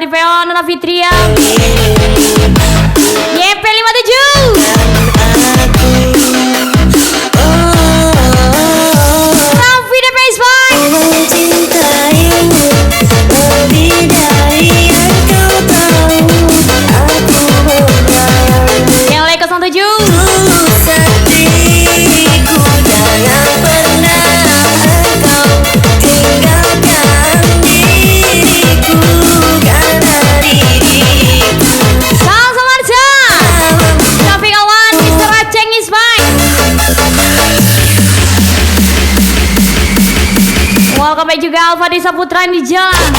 di PO Nona Fitria. YP57. Raffi DP is back. Yang like 07. Welcome back juga Alfa Desa Putra di jalan.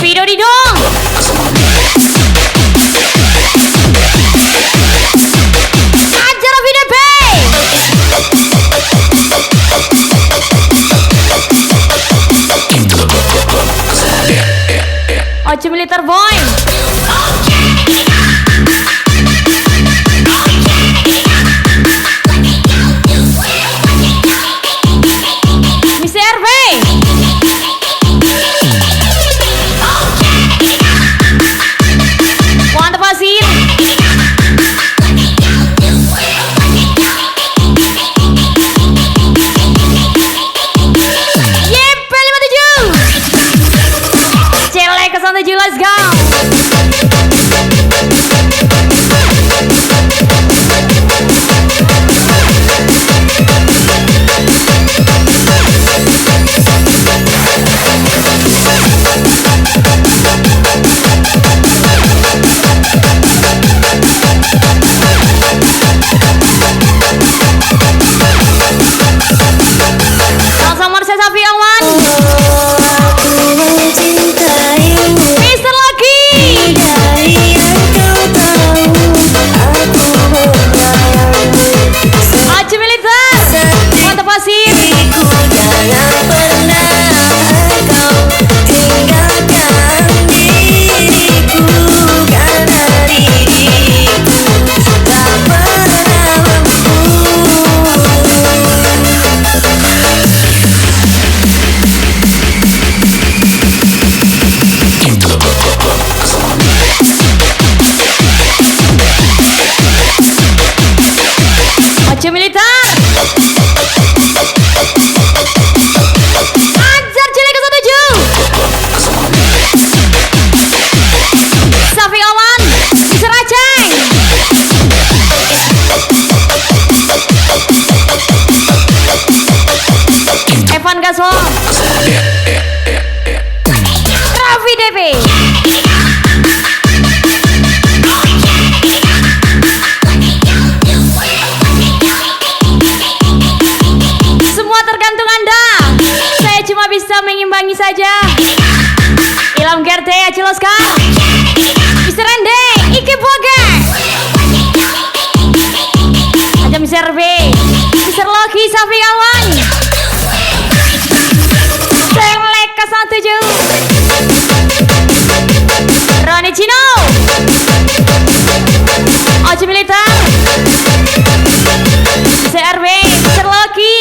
Video di dong. Ajar VDP. Oce Militer Boy. Mr. RB. Wanda Pasir. YP57. Celek ke 17, let's go. Langsung Marcel Safi Awan. Mr. Lucky. Oce Militer. Mantap Pasir. Oce Militer. Ajar Celek ke 17. Safi Awan. Bisa Aceh. Evan Gasol. Raffi DP. Semua tergantung Anda. Saya cuma bisa mengimbangi saja. Ilham Gerte Aciloskar. Mr. Ende Ike Boga. Ada Mr. B. Mr. Loki Safi Awan. Celek ke 17. Roni Cino. Oce Militer. Mr. RB. Mr. Loki.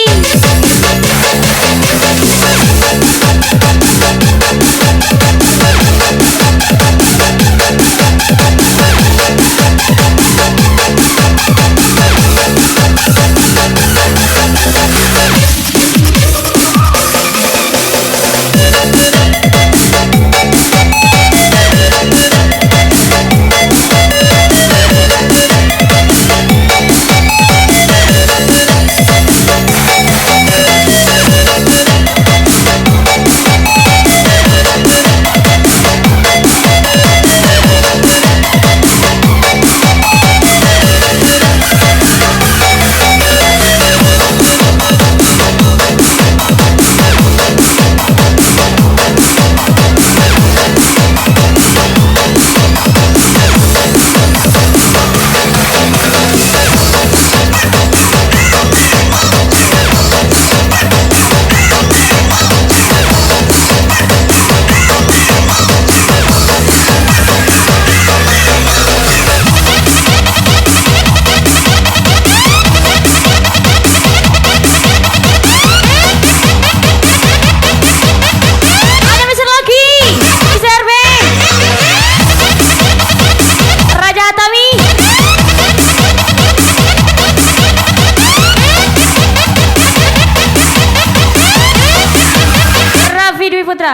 Raffi Dwi Putra.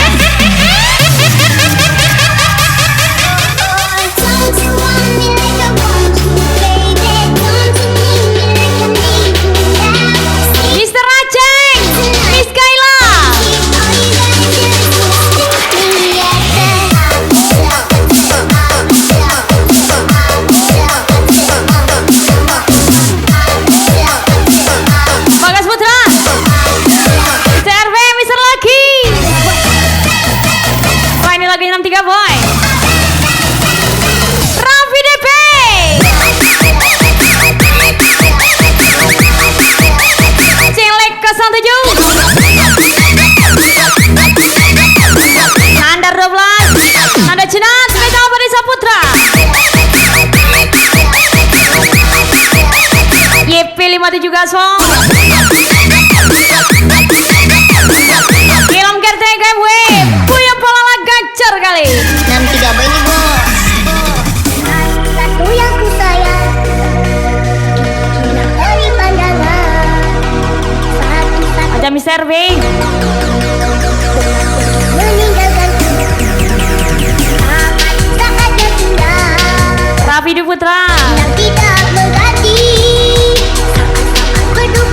Mister Aceng, Miss Kayla. Bagas Putra. CRV, Mister Lucky. Wah, ini lagunya 63 boy. Raffi DP. Celek 07. Nandar 12. Nanda Cenat, Spesial Barisa Putra. YP 57 Gasol. Film Kertega MW. Punya pola gacor kali. 63 boy ini bu. Satu yang ku sayang, dari pandangan. Satu-satu Ada Mister B. meninggalkanku. Tak ada pindah Raffi Dwi Putra. yang tidak mengganti. Berdua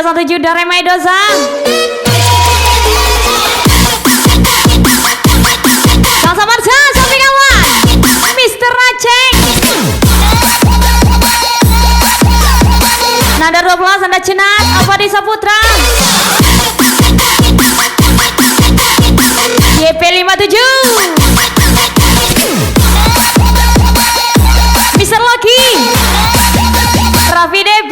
07 dari Maidosa. Salsa Marsa, sampai kawan Mr. Aceng. Nada 12, Nada Cenat, Alfadi Saputra, YP 57, Mr. Lucky, Raffi DB.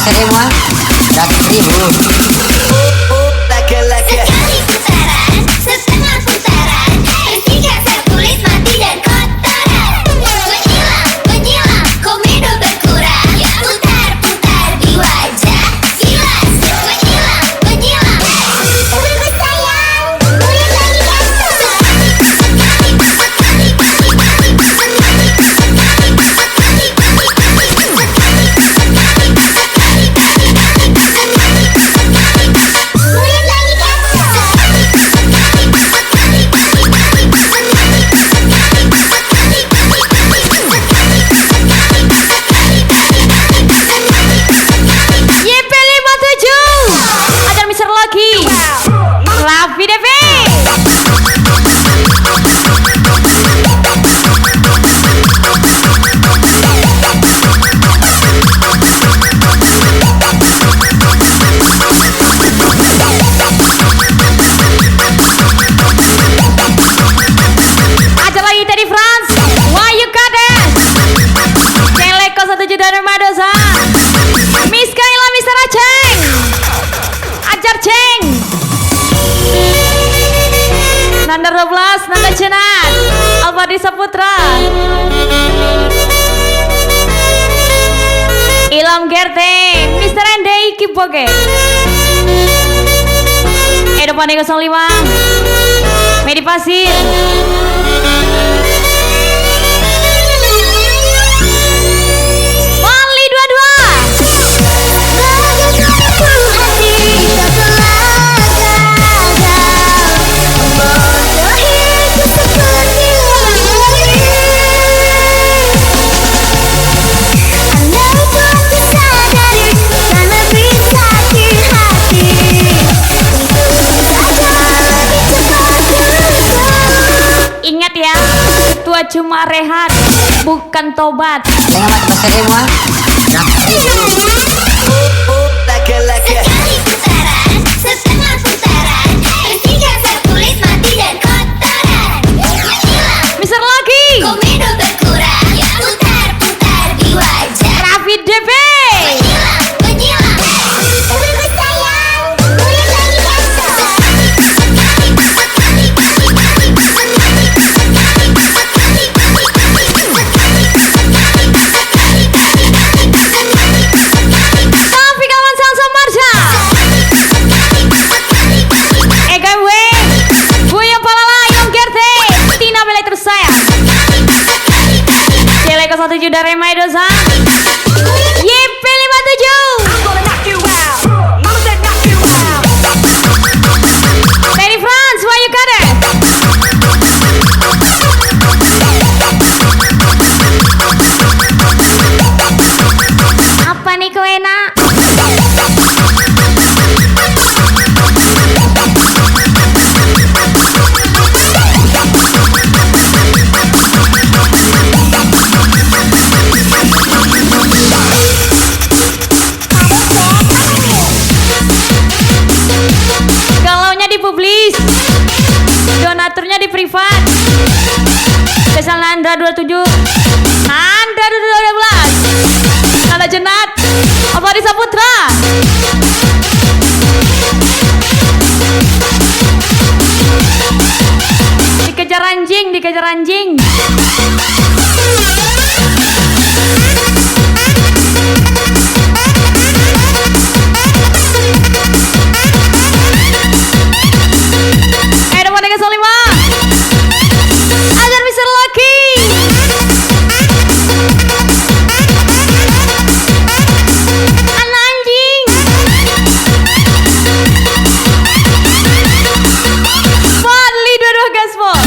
Semua 100.000. Sekali putaran, setengah putaran, bersihkan kulit mati dan kotoran. Menyilang, komedo berkurang. Putar-putar di wajah, silas. Menyilang. Ibu sayang, boleh lagi Nanda 12, Nanda Cenat, Alfadi Saputra, Ilham Gerte, Mr. Endei Kiboge, Edo Pandai 05, Medi Pasir, Wali 22. Ingat ya, tua cuma rehat, bukan tobat. Selamat semua 100.000. sekali putaran, setengah putaran, bersihkan kulit mati dan kotoran. Mr. Lucky, Komedo berkurang. Putar-putar di wajah. Raffi DB. Menyilang. Ibu sayang, boleh lagi Tapi kawan Salsa Marsha, EKW, Buya Palala, Ilham Gerte, Tina Bele tersayang, Cele 07 dari Maidosa, YP 57, Penny France, Wahyu Kader, apa nih kau enak? Under 12 Nada Jenat Afari Saputra. Dikejar anjing Depan Solima Ajar Mr. Lucky. Anak anjing Fadli dua gaspol.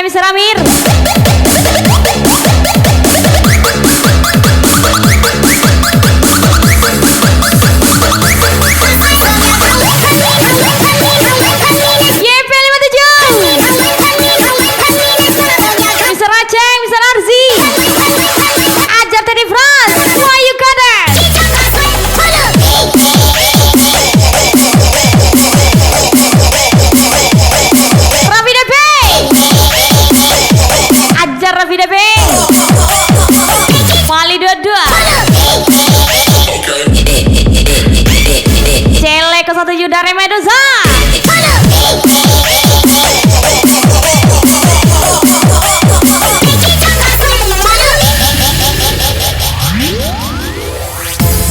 Mr. Amir. YP 57 Mr. Aceh, Mr. Arzi. Ajar Teddy France. Why you got that? Raffi DP Wali dua Cele ke 1 dari Medusa.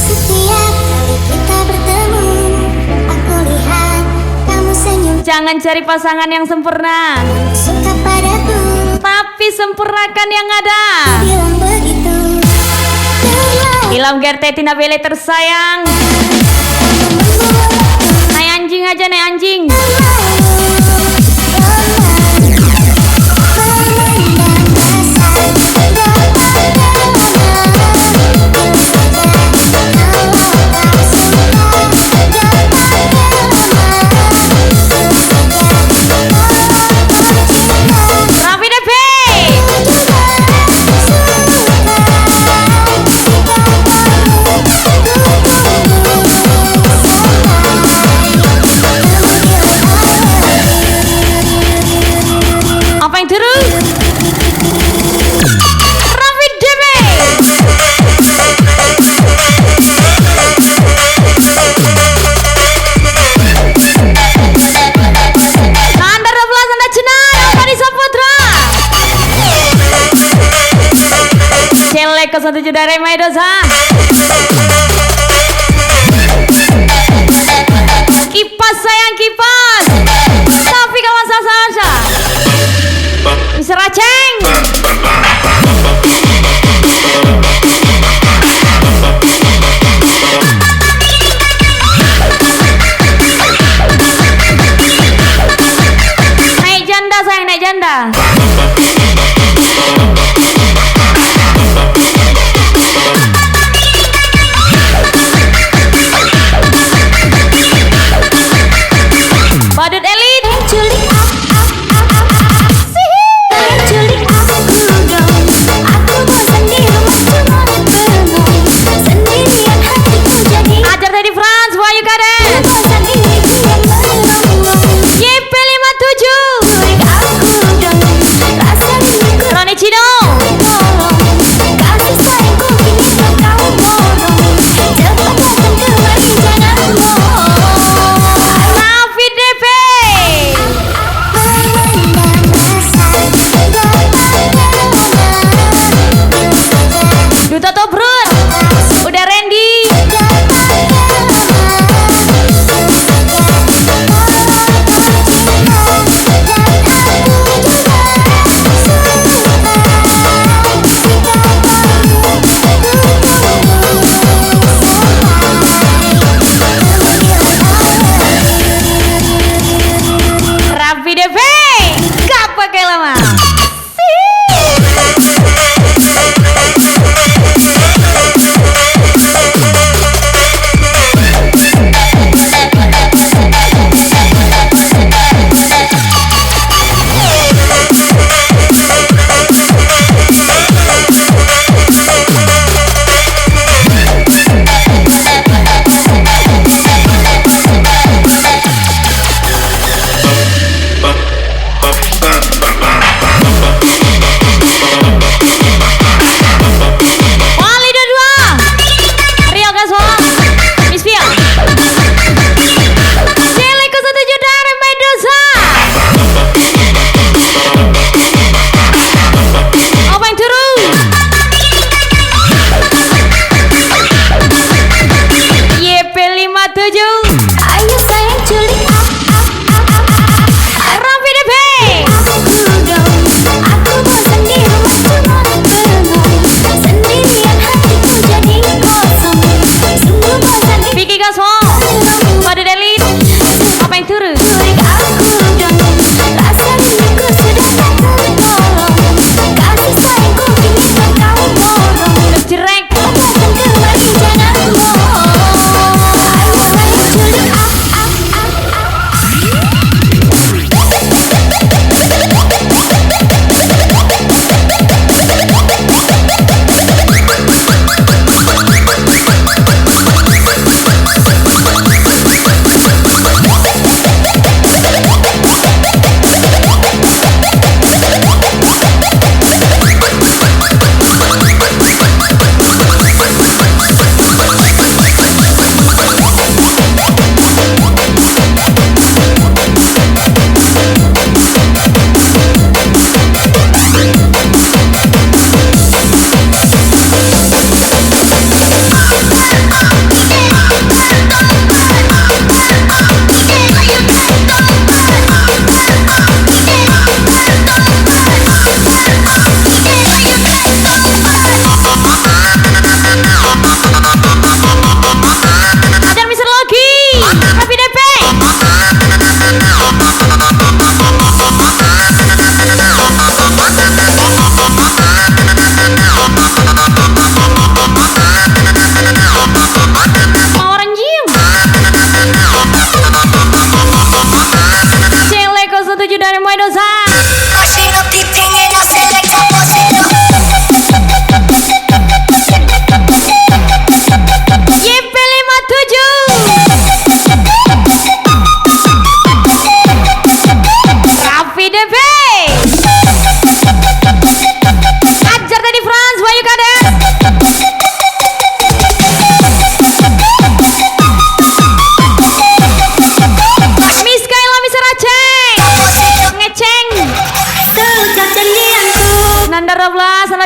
Setiap kali kita bertemu, aku lihat kamu senyum. Jangan cari pasangan yang sempurna, Suka padaku, tapi sempurnakan yang ada. bilang begitu. Ilham Gerte Tina Bele tersayang. Naik anjing aja, naik anjing. Raffi DP apa yang terus? Raffi DP Nanda 12 Anda Cenar Afari Saputra. Cele ke 1 dari Medusa. Kipas sayang kipas, tapi kawan Sasa Mr. Aceng. Naik janda sayang, naik janda. Badut elit. Culik culik aku dong. Aku bosan di rumah cuma bengong. Sendirian hatiku jadi Ajar Teddy France, why you got it? bosan ini yang melongo. YP 57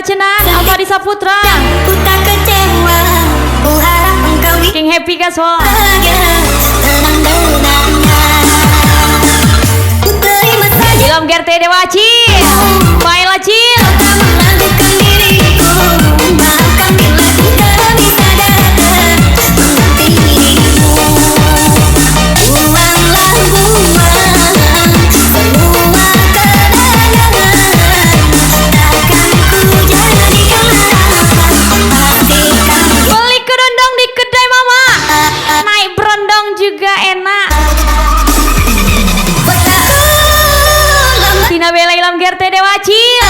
Wacenan, Alfadi Saputra, Ku tak kecewa, ku harap engkau King Happy Gasol, bahagia tenang-tenangnya. Ku terima saja Ilham Gerte Dewacil, Maila Cil, tak melakukan diriku. Maafkan bila ku tak bisa datang seperti dirimu. Buanglah buang semua kenangan. Takkan ku jadikan harapan. Pastikan beli kerondong di kedai mama, naik berondong juga enak. Tina Bella Ilham Gerte Dewacil,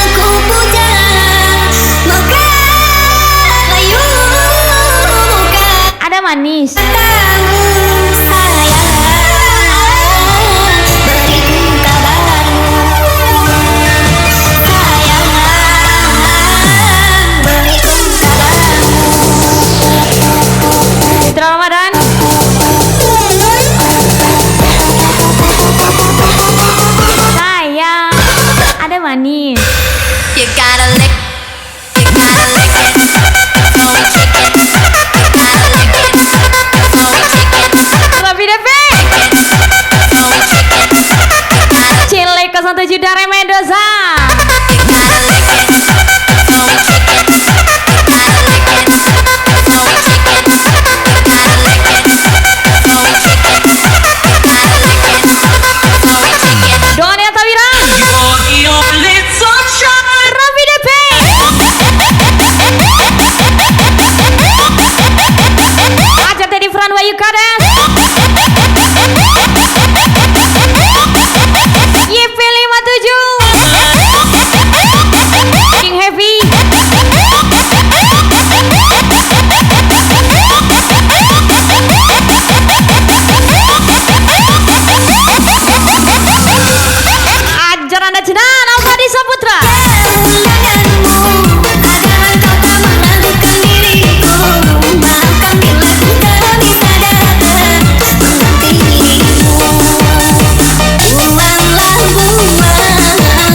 aku puja, moga layu muka ada manis. kamu sayang, beriku kabarmu sayang, beriku kabarmu. Fitra Ramadan, sayang, ada manis. You gotta lick, you gotta lick it before we kick it. You gotta lick it before we kick it. Rapi DP, Before we kick it, you gotta Cile 07 dari Mendoza, lick it before we kick it. You gotta lick it before we kick it. You gotta lick it before we kick it. You gotta lick it before we kick it. Doanya Tawiran, Rapi DP, Ajar Teddy Fran Wayu Kades, YP 57, King Heavy, Ajar Anda Cenan, Alfadi Saputra, Undanganmu agar kau tak melakukan diriku. Maafkan bila ku tak bisa datang seperti dirimu. Buanglah buang semua kenangan.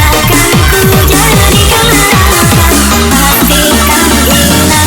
Takkan ku jadikan harapan. Pastikan indah.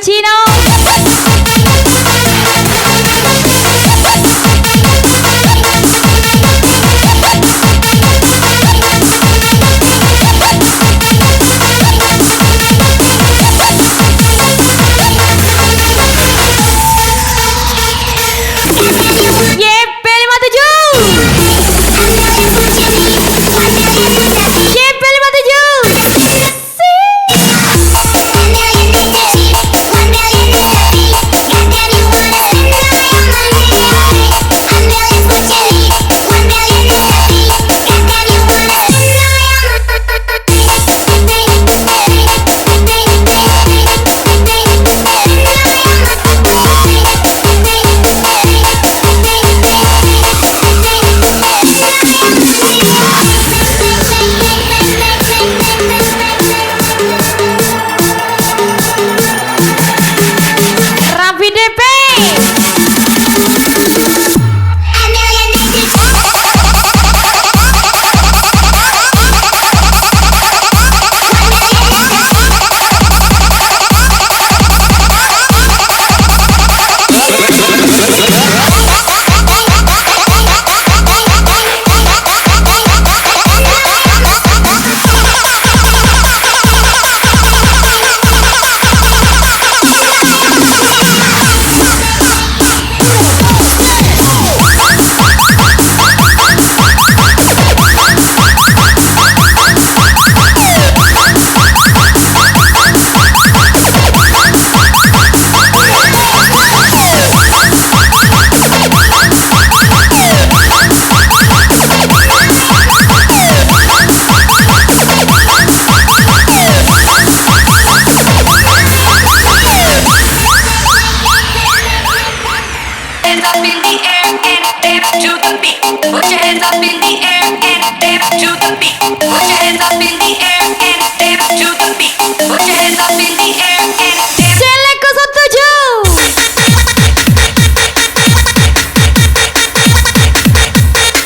cappuccino.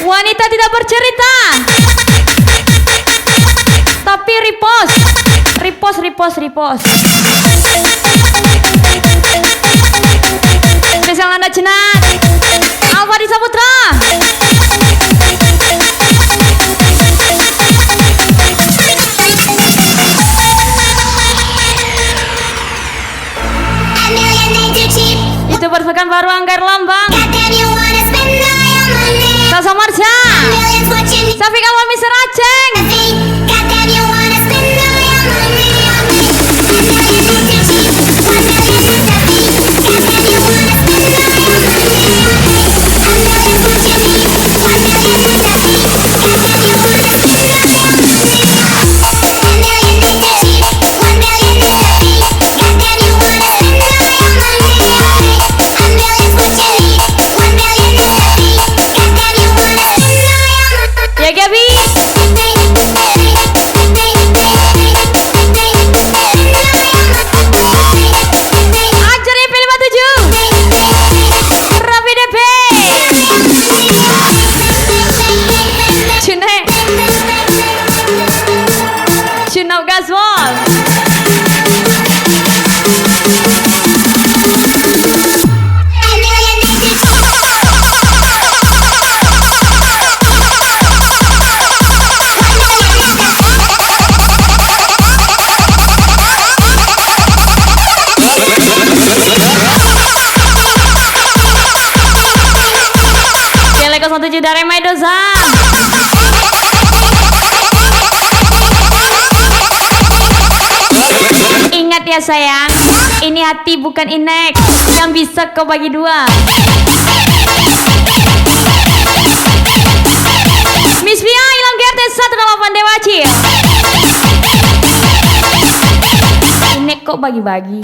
Wanita tidak bercerita, tapi repost. Spesial Nanda Cenat, Alfadi Saputra. Itu berpekan baru Anggar Lambang, Sasa Marsha, Safik Awal Mister Aceng. Ya Gabi. Ajar EP 57 Rapi DP Cunau Gaswal. Kele 07 dari Maidoza. Ingat ya sayang, ini hati bukan inek yang bisa kau bagi dua. Miss Pia hilang GRT 108 Dewa Cil. Inek kok bagi-bagi.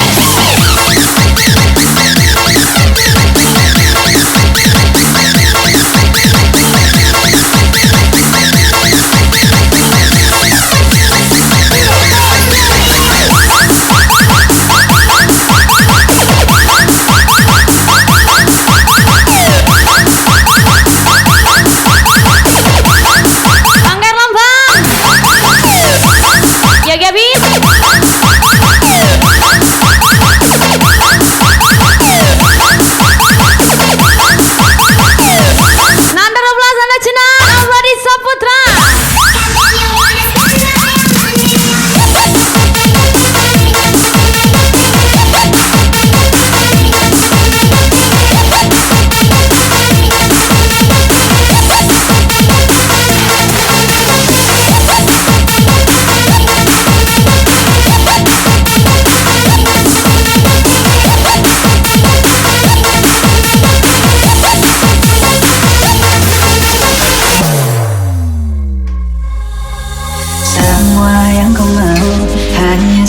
Ya Gabi.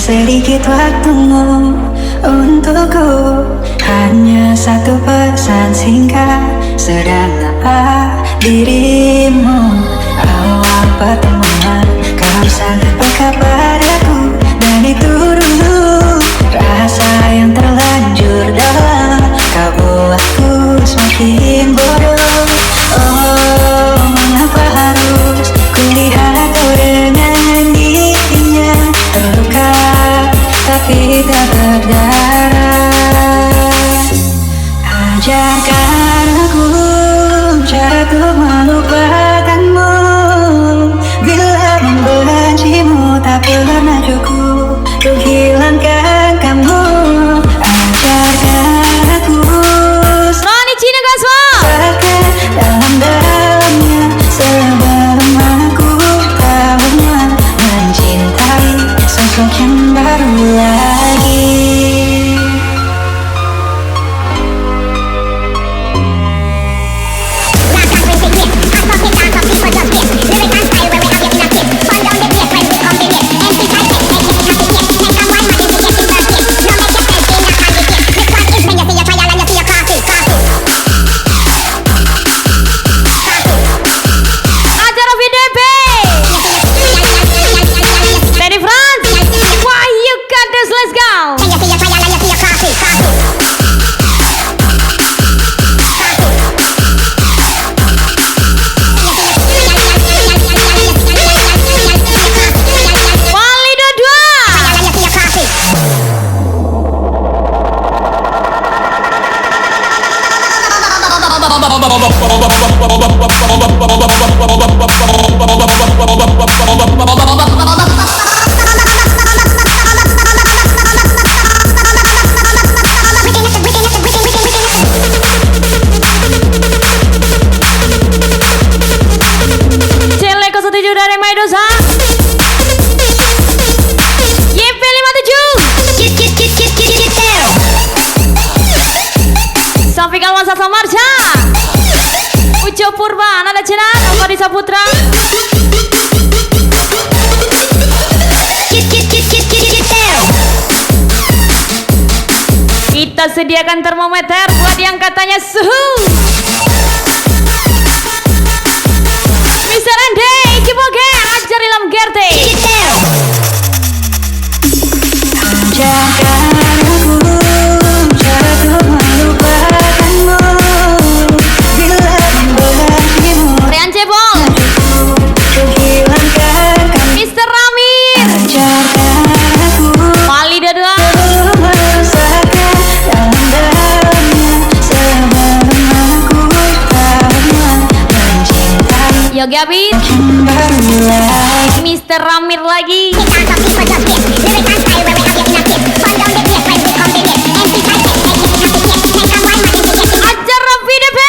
sedikit waktumu untukku. Hanya satu pesan singkat, sedang apa dirimu? Awal pertemuan kau sangat peka padaku, dan itu dulu rasa yang terlanjur dalam. Kau buatku semakin bodoh. Oh, mengapa harus kulihat kau dengan dirinya, terluka tapi tak berdarah. Ajarkan aku cara untuk melupakanmu. Bila membencimu tak pernah cukup untuk hilangkan kamu. Ajarkan aku Roni Cina Gaswa. rasakan dalam-dalamnya sebelum aku tahunya mencintai sosok yang baru lagi. Acara VDP Teddy France. Why you got this? Let's go. Wali dua-dua. Cele 07 dari Maidosa. YP 57. Safi Kalwan Sasa Marsha. Ujo Purba Nada Cenar Alvari Saputra. Kita sediakan termometer buat yang katanya suhu. Mr. Ande Ciboge ajar Ilham Gerte. Ajarkan aku cara untuk melupakanmu. Bila membencimu Rian Cebol, untuk hilangkan kamu. Mr. Ramir, Ajarkan aku Wali Dua-dua. merasakan dalam-dalamnya sebelum aku tahunya mencintai Yogi Abid, yang baru lagi. Mr. Ramir lagi. Acara VDP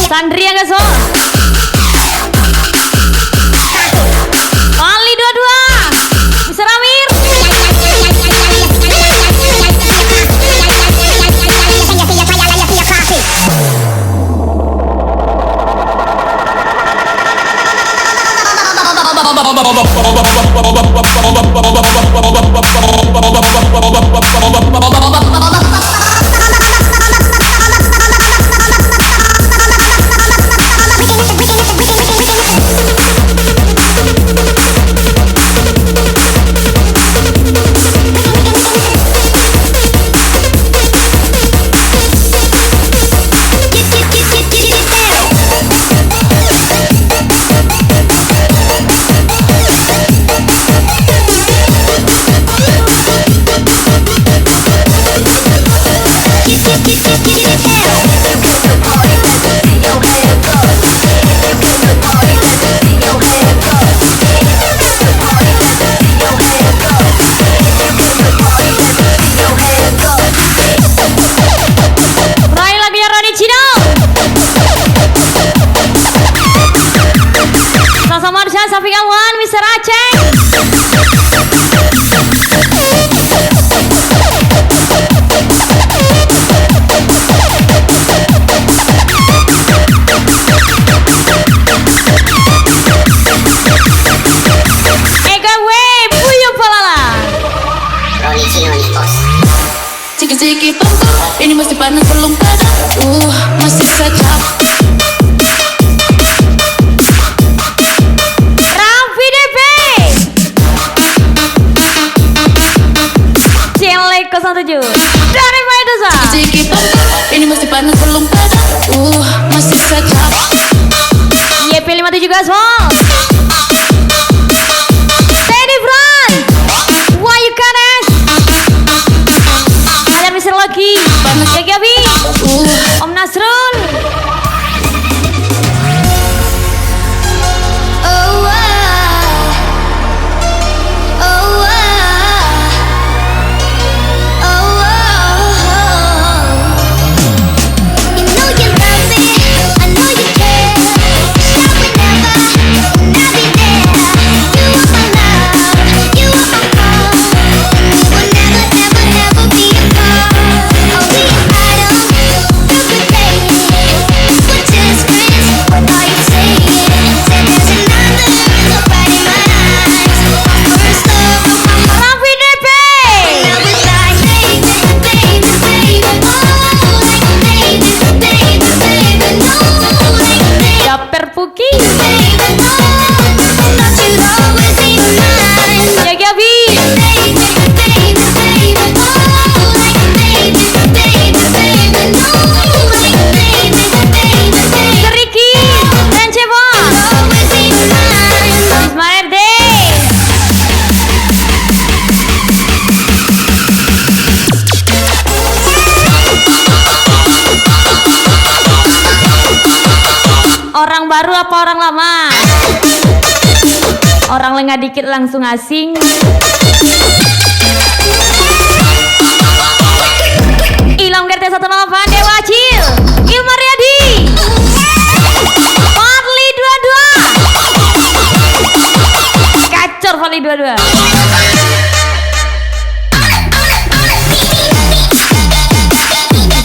Sandria Gaso, Wali Dua-dua, Mr. Ramir. Ciki-ciki papa, ini masih panas belum padam. Masih saja. Raffi DP Cilik 07 dari Medusa. Ciki papa, ini masih panas belum padam. Masih saja. YP57 Gaspol. Teddy Front Wahyu Kanes Ada Mr. Lucky Jaki Abi Om Nasrul. Orang baru apa orang lama? Orang lengah dikit langsung asing. Ilham GRT 108 Dewa Acil Ilma Riyadi Fadli 22 Kacor Fadli 22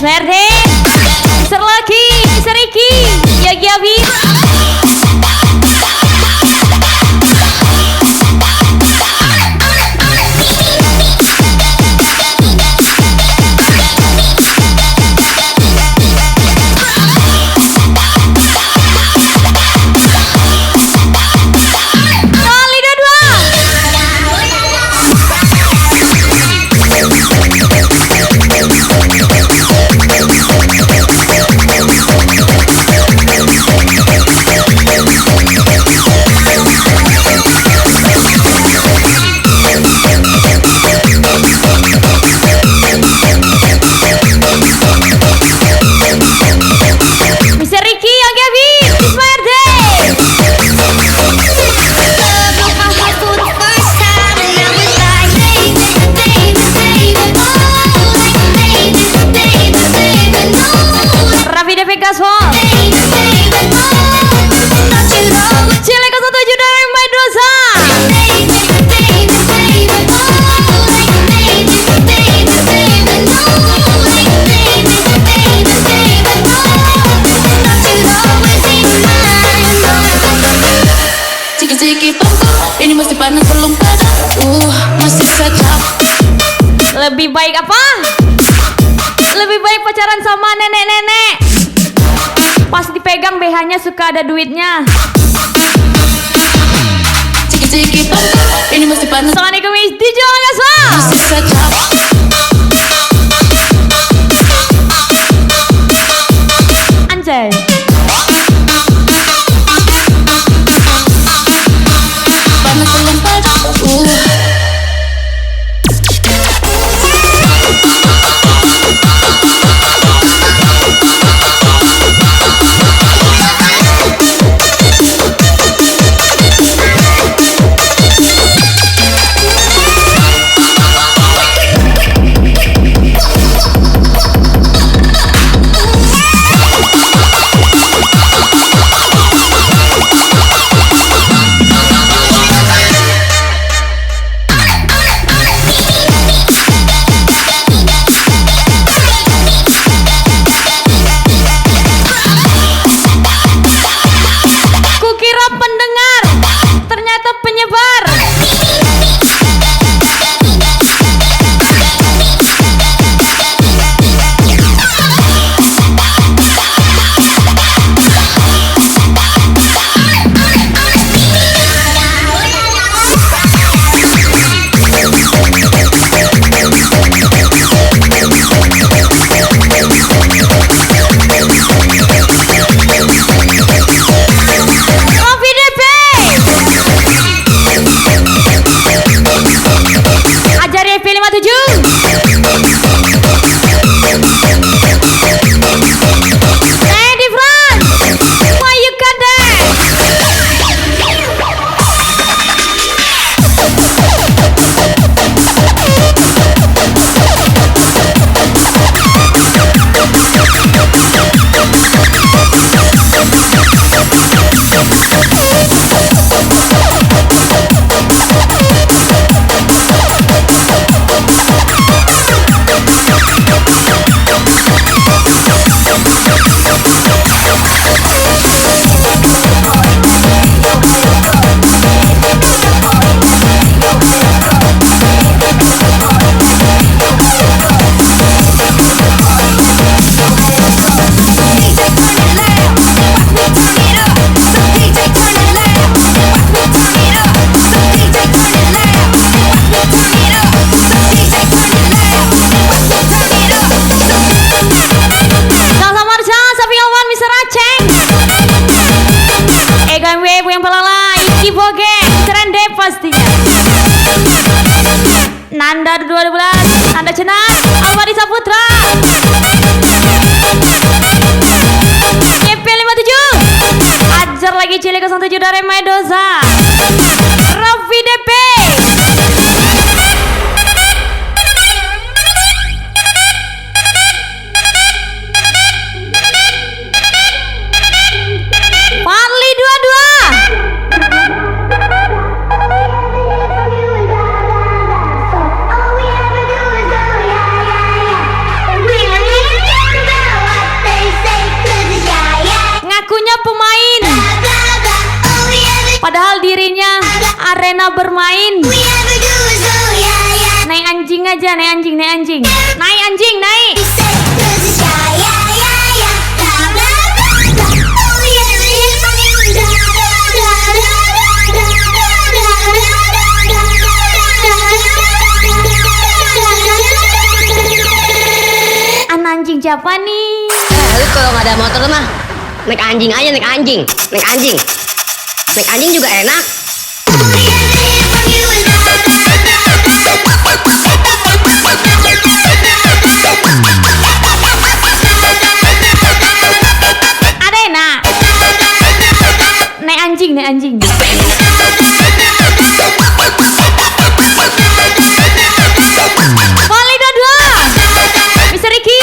Merde Mr. Lucky Mr. Ricky Yagi Abi Cilik 07 dari Medusa. Ciki-ciki papa, ini masih panas belum padam. Masih saja. Lebih baik apa? Lebih baik pacaran sama nenek-nenek. Pas dipegang BH-nya suka ada duitnya. Ciki-ciki papa, ini masih panas. Assalamualaikum Istijo Gaswa. Masih saja. Anjay. Panas belum padam. Hey different, why you got that? Salsa Marsha, Sapi Alwan, Mr. Aceh, Ega MW, yang pelala, Iki Boge, keren deh pastinya. Nanda 2012, Nanda Cenar, Alwadi Saputra, YP 57, Ajar lagi Cili 07 dari Medoza, Raffi DP. Farli 22. Ngakunya pemain, padahal dirinya arena bermain. Naik anjing aja, naik anjing, naik anjing, naik anjing, naik. Anjing siapa nih? Lu kalau nggak ada motor mah naik anjing aja, naik anjing, naik anjing, naik anjing juga enak. Ada enak. Naik anjing, naik anjing. Wali dua, Mr. Ricky.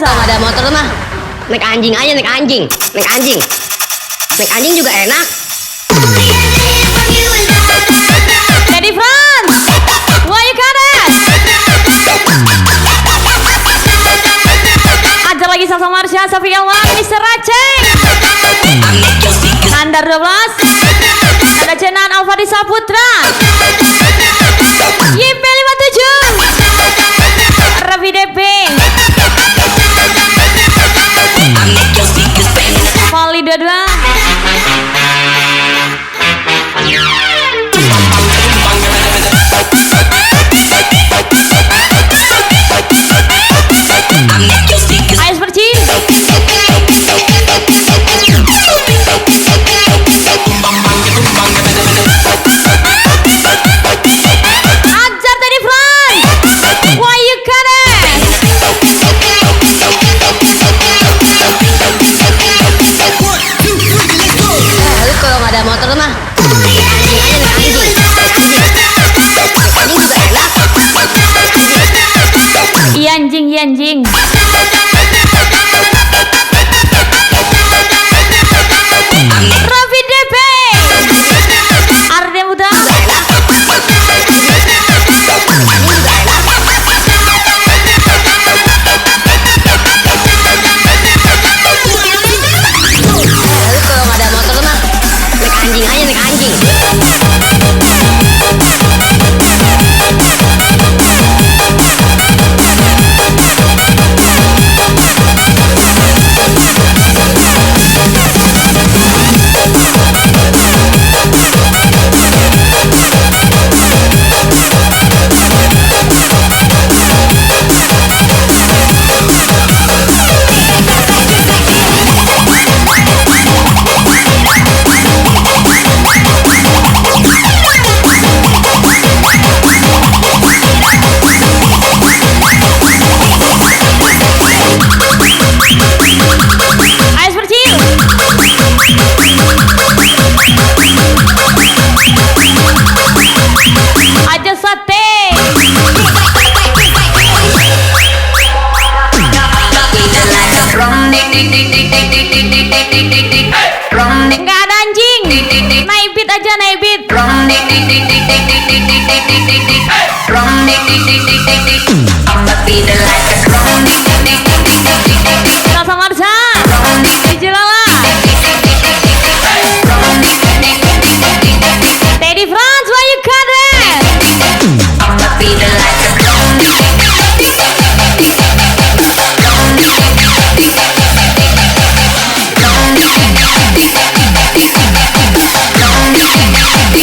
Ardianza. Kalau ada motor mah naik anjing aja, naik anjing, naik anjing. Naik anjing juga enak. Teddy Franz, why you got it? Ajar lagi Salsa Marsha, Safi Elwan, Mr. Aceh, Nandar 12, ada Cenan Alfadi Saputra, YP 57, Raffi DP, Vali 22. Ais Percin, ajar tadi Fran, why you got it? Lu kalau nggak ada motor mah anjing aja, naik anjing. Anjing juga enak. Iya anjing, iya anjing. Raffi DP, Arden Muda, Lu kalau nggak ada motor mah naik anjing aja, naik anjing. Ais Percil, aja sate, nggak ada anjing, naik beat aja, naik beat. Salsa Marsha, DJ Lala, Teddy Franz, why you got it?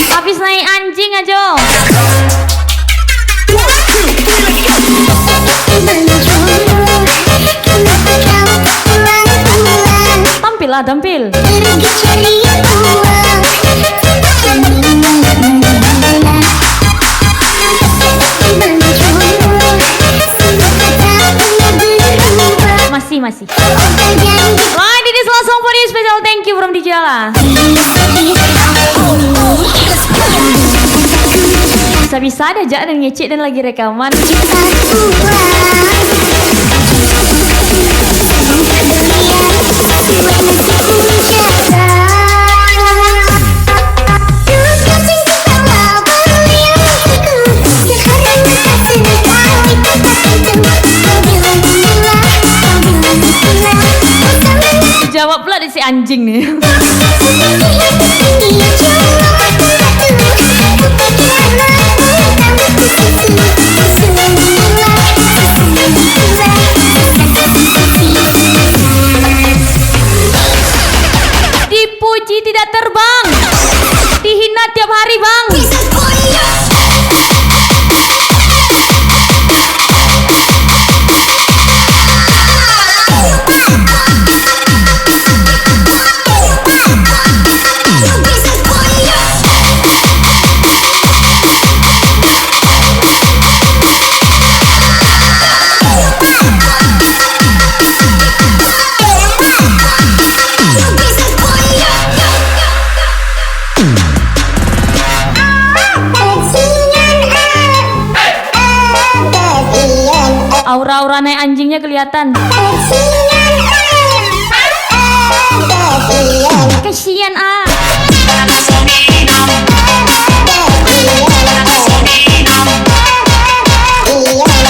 Habis naik anjing aja. Tampil lah, tampil. Masih. Right, ini salah song for you, special thank you from DJ Lala. Bisa-bisa ada aja dan ngecek dan lagi rekaman. Jawab pula di si anjing nih. Dipuji tidak terbang, dihina tiap hari bang. Aura-aura naik anjingnya kelihatan. Kesian ah.